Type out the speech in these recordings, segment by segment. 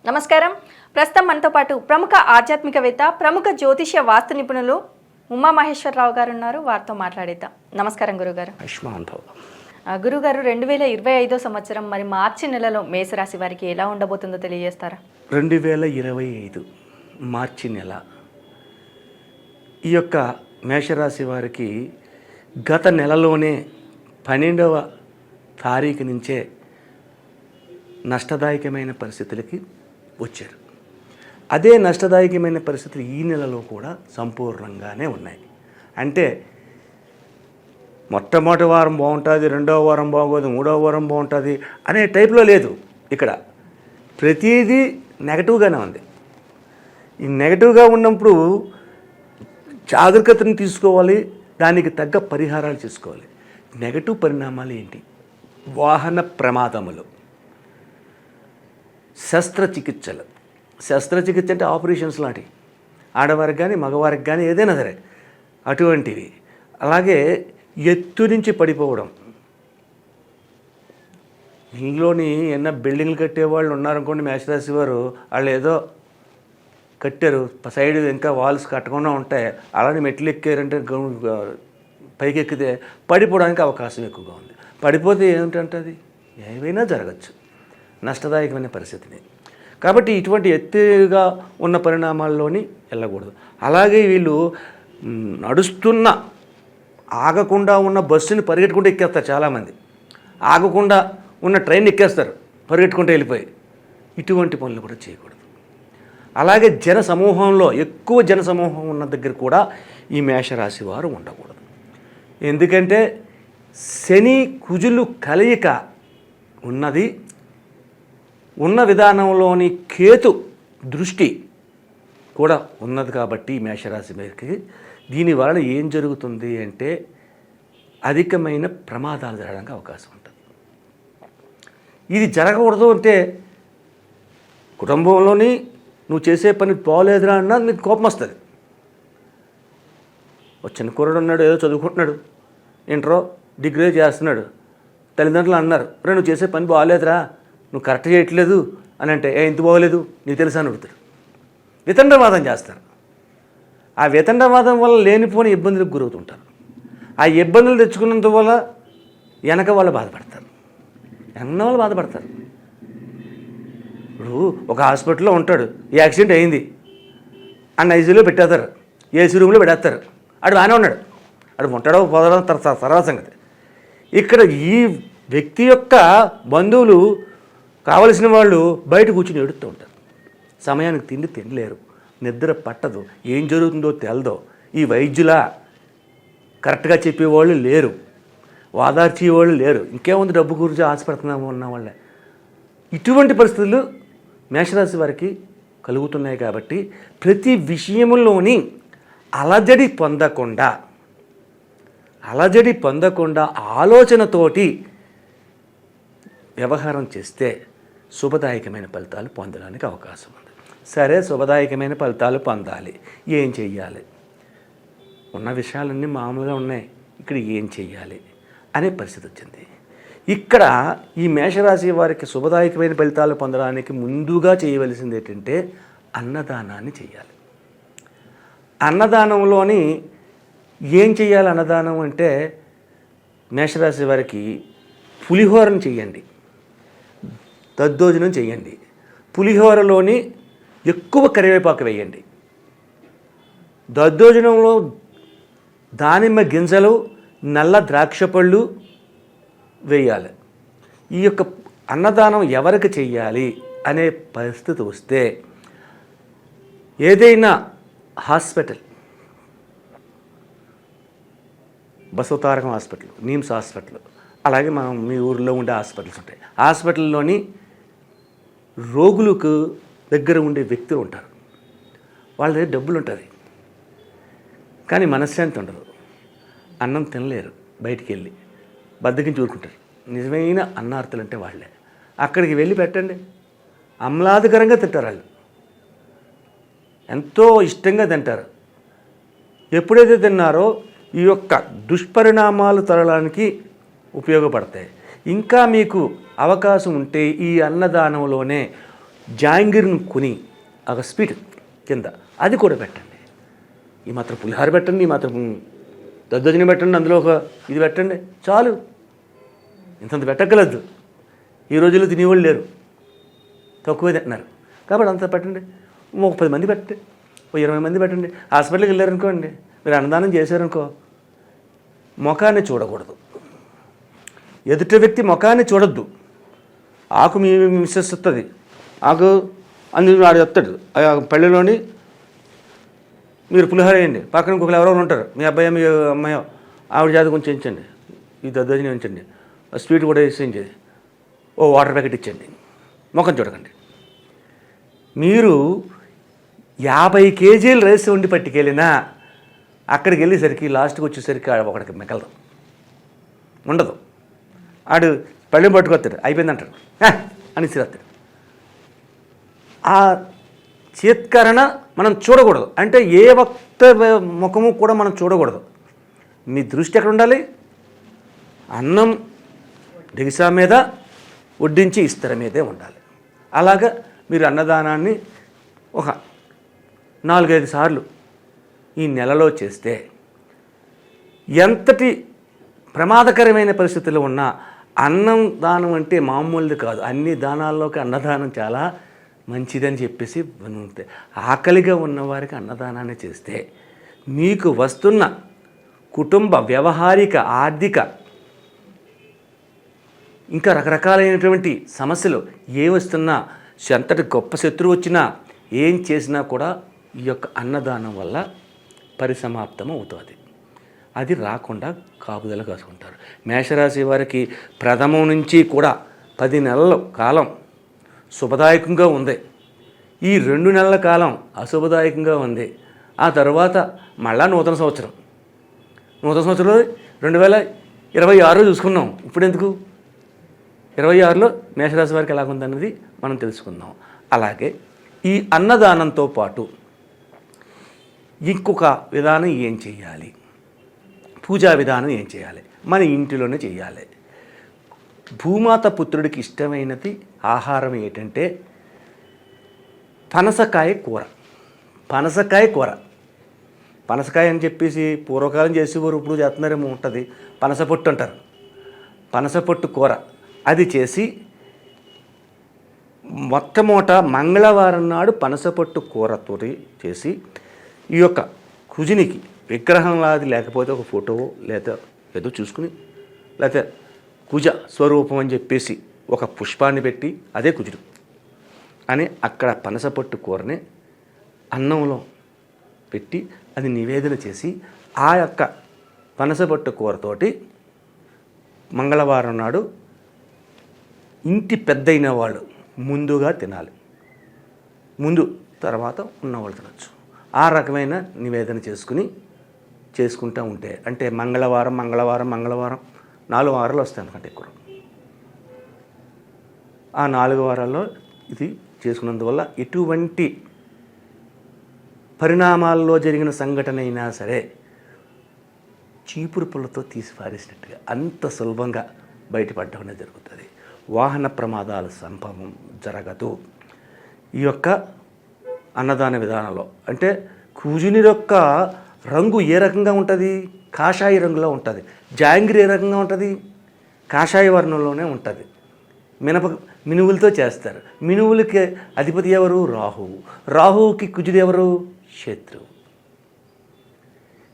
నమస్కారం. ప్రస్తుతం మనతో పాటు ప్రముఖ ఆధ్యాత్మికవేత్త, ప్రముఖ జ్యోతిష్య వాస్తు నిపుణులు ఉమామహేశ్వరరావు గారు ఉన్నారు. వారితో మాట్లాడేద్దాం. నమస్కారం గురుగారు. గురుగారు, 2025 సంవత్సరం మరి మార్చి నెలలో మేషరాశి వారికి ఎలా ఉండబోతుందో తెలియజేస్తారా? 2025 మార్చి నెల ఈ యొక్క మేషరాశి వారికి గత నెలలోనే 12వ తారీఖు నుంచే నష్టదాయకమైన పరిస్థితులకి వచ్చారు. అదే నష్టదాయకమైన పరిస్థితులు ఈ నెలలో కూడా సంపూర్ణంగానే ఉన్నాయి. అంటే మొట్టమొదటి వారం బాగుంటుంది, రెండవ వారం బాగోదు, మూడవ వారం బాగుంటుంది అనే టైప్లో లేదు. ఇక్కడ ప్రతిదీ నెగటివ్గానే ఉంది. ఈ నెగటివ్గా ఉన్నప్పుడు జాగ్రత్తను తీసుకోవాలి, దానికి తగ్గ పరిహారాలు చేసుకోవాలి. నెగటివ్ పరిణామాలు ఏంటి? వాహన ప్రమాదములు, శస్త్రచికిత్సలు. శస్త్రచికిత్స అంటే ఆపరేషన్స్ లాంటివి, ఆడవారికి కానీ మగవారికి కానీ ఏదైనా సరే అటువంటివి. అలాగే ఎత్తు నుంచి పడిపోవడం. ఇంట్లోని ఎన్న బిల్డింగ్లు కట్టేవాళ్ళు ఉన్నారనుకోండి, మేషరాశి వారు, వాళ్ళు ఏదో కట్టారు, సైడ్ ఇంకా వాల్స్ కట్టకుండా ఉంటాయి, అలానే మెట్లు ఎక్కారంటే పైకి ఎక్కితే పడిపోవడానికి అవకాశం ఎక్కువగా ఉంది. పడిపోతే ఏమిటంటే అది ఏమైనా జరగచ్చు, నష్టదాయకమైన పరిస్థితిని. కాబట్టి ఇటువంటి ఎత్తుగా ఉన్న పరిణామాల్లోని వెళ్ళకూడదు. అలాగే వీళ్ళు నడుస్తున్న ఆగకుండా ఉన్న బస్సుని పరిగెట్టుకుంటూ ఎక్కేస్తారు. చాలామంది ఆగకుండా ఉన్న ట్రైన్ ఎక్కేస్తారు పరిగెట్టుకుంటూ వెళ్ళిపోయి. ఇటువంటి పనులు కూడా చేయకూడదు. అలాగే జన సమూహంలో, ఎక్కువ జన సమూహం ఉన్న దగ్గర కూడా ఈ మేషరాశి వారు ఉండకూడదు. ఎందుకంటే శని కుజులు కలయిక ఉన్నది. ఉన్న విధానంలోని కేతు దృష్టి కూడా ఉన్నది. కాబట్టి మేషరాశి వారికి దీని వలన ఏం జరుగుతుంది అంటే అధికమైన ప్రమాదాలు జరగడానికి అవకాశం ఉంటుంది. ఇది జరగకూడదు అంటే కుటుంబంలోని నువ్వు చేసే పని పోలేదురా అన్నా నీకు కోపం వస్తుంది. ఒక చిన్న కుర్రాడు ఉన్నాడు, ఏదో చదువుకుంటున్నాడు, ఇంటరో డిగ్రీ చేస్తున్నాడు. తల్లిదండ్రులు అన్నారు, రే నువ్వు చేసే పని బాగాలేదురా, నువ్వు కరెక్ట్ చేయట్లేదు అని అంటే, ఎంత బాగోలేదు నీకు తెలుసా అని అడుగుతారు. వితండవాదం చేస్తారు. ఆ వితండవాదం వల్ల లేనిపోని ఇబ్బందులకు గురవుతుంటారు. ఆ ఇబ్బందులు తెచ్చుకున్నంత వల్ల వెనక వాళ్ళు బాధపడతారు, వెనక వాళ్ళు బాధపడతారు. ఇప్పుడు ఒక హాస్పిటల్లో ఉంటాడు, ఈ యాక్సిడెంట్ అయింది అని ఐసీయూలో పెట్టేస్తారు, ఏసీ రూమ్లో పెట్టేస్తారు. అడు బాగానే ఉన్నాడు, అడు ఉంటాడో పోదడం తర్వాత సంగతి. ఇక్కడ ఈ వ్యక్తి యొక్క బంధువులు కావలసిన వాళ్ళు బయట కూర్చుని ఏడుస్తూ ఉంటారు. సమయానికి తిండి తినలేరు, నిద్ర పట్టదు, ఏం జరుగుతుందో తెలదో. ఈ వైద్యులా కరెక్ట్గా చెప్పేవాళ్ళు లేరు, వాదార్చేవాళ్ళు లేరు. ఇంకేముంది, డబ్బు గురించి ఆశపడుతున్నాము ఉన్న వాళ్ళే. ఇటువంటి పరిస్థితులు మేషరాశి వారికి కలుగుతున్నాయి. కాబట్టి ప్రతి విషయంలోని అలజడి పొందకుండా ఆలోచనతోటి వ్యవహారం చేస్తే శుభదాయకమైన ఫలితాలు పొందడానికి అవకాశం ఉంది. సరే, శుభదాయకమైన ఫలితాలు పొందాలి, ఏం చెయ్యాలి? ఉన్న విషయాలన్నీ మామూలుగా ఉన్నాయి, ఇక్కడ ఏం చెయ్యాలి అనే పరిస్థితి వచ్చింది. ఇక్కడ ఈ మేషరాశి వారికి శుభదాయకమైన ఫలితాలు పొందడానికి ముందుగా చేయవలసింది ఏంటంటే అన్నదానాన్ని చెయ్యాలి. అన్నదానంలోని ఏం చెయ్యాలి? అన్నదానం అంటే మేషరాశి వారికి పులిహోరను చెయ్యండి, దద్దోజనం చెయ్యండి. పులిహోరలోని ఎక్కువ కరివేపాకు వేయండి. దద్దోజనంలో దానిమ్మ గింజలు, నల్ల ద్రాక్ష పళ్ళు వేయాలి. ఈ యొక్క అన్నదానం ఎవరికి చెయ్యాలి అనే పరిస్థితి వస్తే ఏదైనా hospital, Basavatarakam hospital, NIMS hospital, అలాగే మనం మీ ఊరిలో ఉండే హాస్పిటల్స్ ఉంటాయి. హాస్పిటల్లోని రోగులకు దగ్గర ఉండే వ్యక్తులు ఉంటారు. వాళ్ళ దగ్గర డబ్బులు ఉంటుంది కానీ మనశ్శాంతి ఉండదు. అన్నం తినలేరు, బయటికి వెళ్ళి బద్దకించి ఊరుకుంటారు. నిజమైన అన్నార్తులు అంటే వాళ్ళే. అక్కడికి వెళ్ళి పెట్టండి, ఆహ్లాదకరంగా తింటారు. వాళ్ళు ఎంతో ఇష్టంగా తింటారు. ఎప్పుడైతే తిన్నారో ఈ యొక్క దుష్పరిణామాలు తరడానికి ఉపయోగపడతాయి. ఇంకా మీకు అవకాశం ఉంటే ఈ అన్నదానంలోనే జాంగీర్ను కొని ఒక స్వీట్ కింద అది కూడా పెట్టండి. ఈ మాత్రం పులిహార పెట్టండి, ఈ మాత్రం దద్దోజనం పెట్టండి, అందులో ఒక ఇది పెట్టండి, చాలు. ఇంతంత పెట్టగలదు. ఈ రోజుల్లో తినేవాళ్ళు లేరు, తక్కువే తింటున్నారు. కాబట్టి అంత పెట్టండి. ఒక 10 మంది పెట్టండి, ఓ 20 మంది పెట్టండి. హాస్పిటల్కి వెళ్ళారనుకోండి, మీరు అన్నదానం చేశారనుకో, ముఖాన్ని చూడకూడదు, ఎదుటి వ్యక్తి ముఖాన్ని చూడొద్దు. ఆకు మీ మిస్సెస్ వస్తుంది, ఆకు అందులో ఆడు చెప్తాడు పల్లెలోని మీరు పులిహోర వేయండి, పక్కన ఇంకొకరు ఎవరో ఉంటారు, మీ అబ్బాయి మీ అమ్మాయో, ఆవిడ చేత కొంచెం ఇచ్చండి, ఈ దద్దోజనం ఇచ్చండి, స్వీట్ కూడా ఇచ్చేయండి, ఓ వాటర్ ప్యాకెట్ ఇచ్చండి, ముఖం చూడకండి. మీరు 50 కేజీలు రైస్ వండి పట్టుకెళ్ళినా అక్కడికి వెళ్ళేసరికి లాస్ట్కి వచ్చేసరికి ఒకడికి మిగలదు, ఉండదు. ఆడు పళ్ళెం పట్టుకొస్తాడు, అయిపోయిందంటాడు అని సిరస్తాడు. ఆ చేత్కరణ మనం చూడకూడదు. అంటే ఏ వక్త ముఖము కూడా మనం చూడకూడదు. మీ దృష్టి ఎక్కడ ఉండాలి? అన్నం దిగసా మీద వడ్డించి ఇస్తర మీదే ఉండాలి. అలాగా మీరు అన్నదానాన్ని ఒక 4-5 సార్లు ఈ నెలలో చేస్తే ఎంతటి ప్రమాదకరమైన పరిస్థితుల్లో ఉన్నా అన్నం దానం అంటే మామూలుది కాదు. అన్ని దానాల్లోకి అన్నదానం చాలా మంచిదని చెప్పేసి ఉంటాయి. ఆకలిగా ఉన్నవారికి అన్నదానాన్ని చేస్తే మీకు వస్తున్న కుటుంబ వ్యవహారిక ఆర్థిక ఇంకా రకరకాలైనటువంటి సమస్యలు ఏ వస్తున్నా, ఎంతటి గొప్ప శత్రువు వచ్చినా, ఏం చేసినా కూడా ఈ యొక్క అన్నదానం వల్ల పరిసమాప్తం అవుతుంది. అది రాకుండా కాపుదల కాసుకుంటారు. మేషరాశి వారికి ప్రథమం నుంచి కూడా 10 నెలల కాలం శుభదాయకంగా ఉంది. ఈ 2 నెలల కాలం అశుభదాయకంగా ఉంది. ఆ తర్వాత మళ్ళా నూతన సంవత్సరం 2026 చూసుకున్నాం. ఇప్పుడు ఎందుకు 26లో మేషరాశి వారికి ఎలాగుందన్నది మనం తెలుసుకుందాం. అలాగే ఈ అన్నదానంతో పాటు ఇంకొక విధానం ఏం చేయాలి, పూజా విధానం ఏం చేయాలి, మన ఇంటిలోనే చేయాలి. భూమాత పుత్రుడికి ఇష్టమైనది ఆహారం ఏంటంటే పనసకాయ కూర. పనసకాయ అని చెప్పేసి పూర్వకాలం చేసేవారు, ఇప్పుడు చేస్తున్నారేమో ఉంటుంది, పనసపొట్టు అంటారు. పనసపొట్టు కూర అది చేసి మొట్టమొదట మంగళవారం నాడు పనసపొట్టు కూరతో చేసి ఈ యొక్క కుజునికి విగ్రహంలాది లేకపోతే ఒక ఫోటో లేదా ఏదో చూసుకుని, లేకపోతే కుజ స్వరూపం అని చెప్పేసి ఒక పుష్పాన్ని పెట్టి అదే కుజుడు అని అక్కడ పనసపొట్టు కూరని అన్నంలో పెట్టి అది నివేదన చేసి ఆ యొక్క పనసపొట్టు కూరతోటి మంగళవారం నాడు ఇంటి పెద్దయిన వాళ్ళు ముందుగా తినాలి. తర్వాత ఉన్నవాళ్ళు తినచ్చు. ఆ రకమైన నివేదన చేసుకుంటూ ఉంటే, అంటే మంగళవారం 4 వారాలు వస్తాయి అనుకంటే ఎక్కువ. ఆ 4 వారాల్లో ఇది చేసుకున్నందువల్ల ఎటువంటి పరిణామాల్లో జరిగిన సంఘటన అయినా సరే చీపురు పుల్లతో తీసి పారేసినట్టుగా అంత సులభంగా బయటపడడం అనేది జరుగుతుంది. వాహన ప్రమాదాల సంభవం జరగదు. ఈ యొక్క అన్నదాన విధానంలో అంటే కుజుని యొక్క రంగు ఏ రకంగా ఉంటుంది? కాషాయ రంగులో ఉంటుంది. జాంగ్రీ ఏ రకంగా ఉంటుంది? కాషాయ వర్ణంలోనే ఉంటుంది. మినువులతో చేస్తారు. మినువులకి అధిపతి ఎవరు? రాహువు. రాహువుకి కుజుడు ఎవరు? శత్రువు.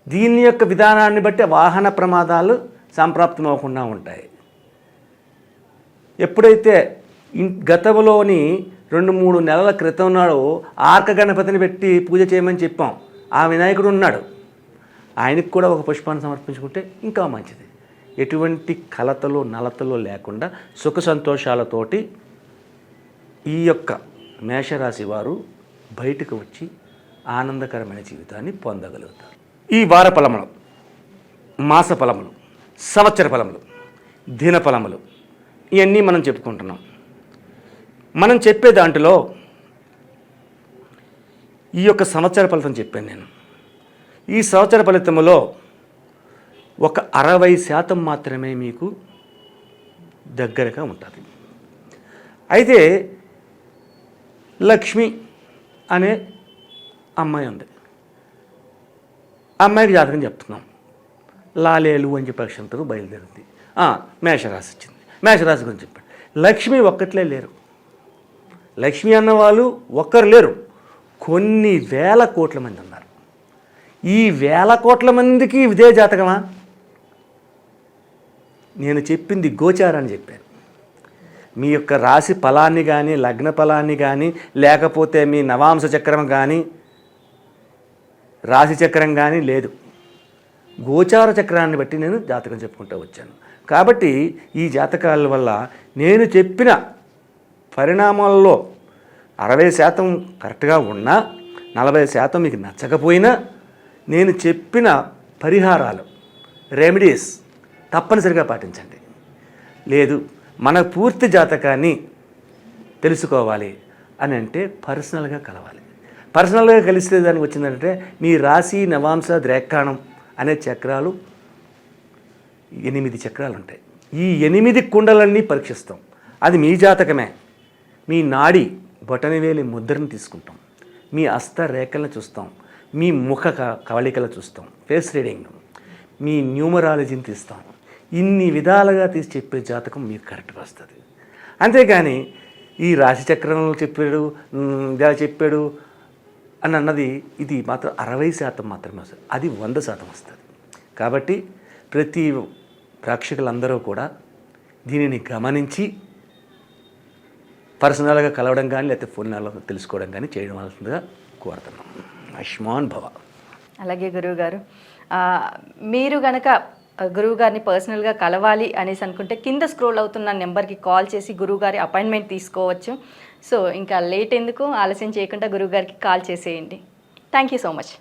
దీని యొక్క విధానాన్ని బట్టి వాహన ప్రమాదాలు సంప్రాప్తమవకుండా ఉంటాయి. ఎప్పుడైతే గతంలోని 2-3 నెలల క్రితం నాడు ఆర్క గణపతిని పెట్టి పూజ చేయమని చెప్పాం. ఆ వినాయకుడు ఉన్నాడు, ఆయనకు కూడా ఒక పుష్పాన్ని సమర్పించుకుంటే ఇంకా మంచిది. ఎటువంటి కలతలు నలతలు లేకుండా సుఖ సంతోషాలతోటి ఈ యొక్క మేషరాశి వారు బయటకు వచ్చి ఆనందకరమైన జీవితాన్ని పొందగలుగుతారు. ఈ వార ఫలములు, మాస ఫలములు, సంవత్సర ఫలములు, దిన ఫలములు ఇవన్నీ మనం చెప్పుకుంటున్నాం. మనం చెప్పే దాంట్లో ఈ యొక్క సంవత్సర ఫలితం చెప్పాను నేను. ఈ సంవత్సర ఫలితంలో ఒక 60% మాత్రమే మీకు దగ్గరగా ఉంటుంది. అయితే లక్ష్మి అనే అమ్మాయి ఉంది. అమ్మాయికి జాతకం చెప్తున్నాం. లాలేలు అని చెప్పి అక్షంతరం బయలుదేరింది. మేషరాశి వచ్చింది. మేషరాశి గురించి చెప్పండి. లక్ష్మి ఒక్కట్లే లేరు. లక్ష్మి అన్నవాళ్ళు ఒక్కరు లేరు, కొన్ని వేల కోట్ల మంది ఉన్నారు. ఈ వేల కోట్ల మందికి ఇదే జాతకమా? నేను చెప్పింది గోచారాన్ని చెప్పాను. మీ యొక్క రాశి ఫలాన్ని కానీ, లగ్న ఫలాన్ని కానీ, లేకపోతే మీ నవాంశ చక్రం కానీ, రాశి చక్రం కానీ లేదు. గోచార చక్రాన్ని బట్టి నేను జాతకం చెప్పుకుంటూ వచ్చాను. కాబట్టి ఈ జాతకాల వల్ల నేను చెప్పిన పరిణామాల్లో 60% కరెక్ట్గా ఉన్నా, 40% మీకు నచ్చకపోయినా, నేను చెప్పిన పరిహారాలు, రెమెడీస్ తప్పనిసరిగా పాటించండి. లేదు మన పూర్తి జాతకాన్ని తెలుసుకోవాలి అని అంటే పర్సనల్గా కలవాలి. పర్సనల్గా కలిస్తే దానికి వచ్చిందంటే మీ రాశి, నవాంశ, ద్రేక్కాణం అనే చక్రాలు 8 చక్రాలు ఉంటాయి. ఈ 8 కుండలన్నీ పరీక్షిస్తాం. అది మీ జాతకమే. మీ నాడి బొటనవేలి ముద్రను తీసుకుంటాం, మీ హస్త రేఖలను చూస్తాం, మీ ముఖ కవళికలు చూస్తాం, ఫేస్ రీడింగ్, మీ న్యూమరాలజీని తీస్తాం. ఇన్ని విధాలుగా తీసి చెప్పే జాతకం మీకు కరెక్ట్గా వస్తుంది. అంతేకాని ఈ రాశి చక్రంలో చెప్పాడు, ఇలా చెప్పాడు అని అన్నది ఇది మాత్రం 60% మాత్రమే వస్తుంది. అది 100% వస్తుంది. కాబట్టి ప్రతి ప్రేక్షకులందరూ కూడా దీనిని గమనించి పర్సనల్గా కలవడం కానీ, లేకపోతే ఫోన్లో తెలుసుకోవడం కానీ చేయడం వలసిందిగా కోరుతున్నాం. ఆయుష్మాన్ భవ. అలాగే గురువుగారు, మీరు గనక గురువుగారిని పర్సనల్గా కలవాలి అనేసి అనుకుంటే కింద స్క్రోల్ అవుతున్న నెంబర్కి కాల్ చేసి గురువుగారి అపాయింట్మెంట్ తీసుకోవచ్చు. సో ఇంకా లేట్ ఎందుకు, ఆలస్యం చేయకుండా గురువుగారికి కాల్ చేసేయండి. Thank you so much.